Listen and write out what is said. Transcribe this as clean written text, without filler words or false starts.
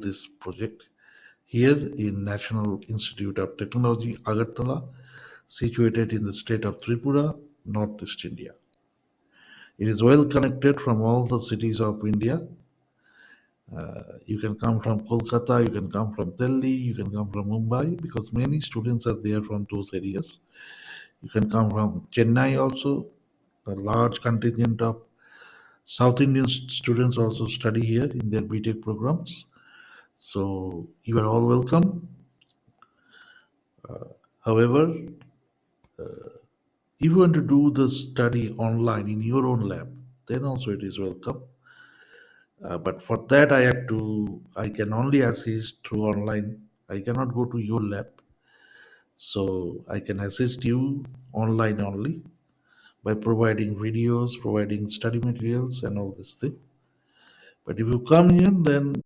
this project here in National Institute of Technology, Agartala, situated in the state of Tripura, Northeast India. It is well connected from all the cities of India. You can come from Kolkata, you can come from Delhi, you can come from Mumbai because many students are there from those areas. You can come from Chennai also. A large contingent of South Indian students also study here in their BTech programs. So you are all welcome. However, if you want to do the study online in your own lab, then also it is welcome. But for that, I can only assist through online. I cannot go to your lab, so I can assist you online only by providing videos, providing study materials, and all this thing. But if you come here, then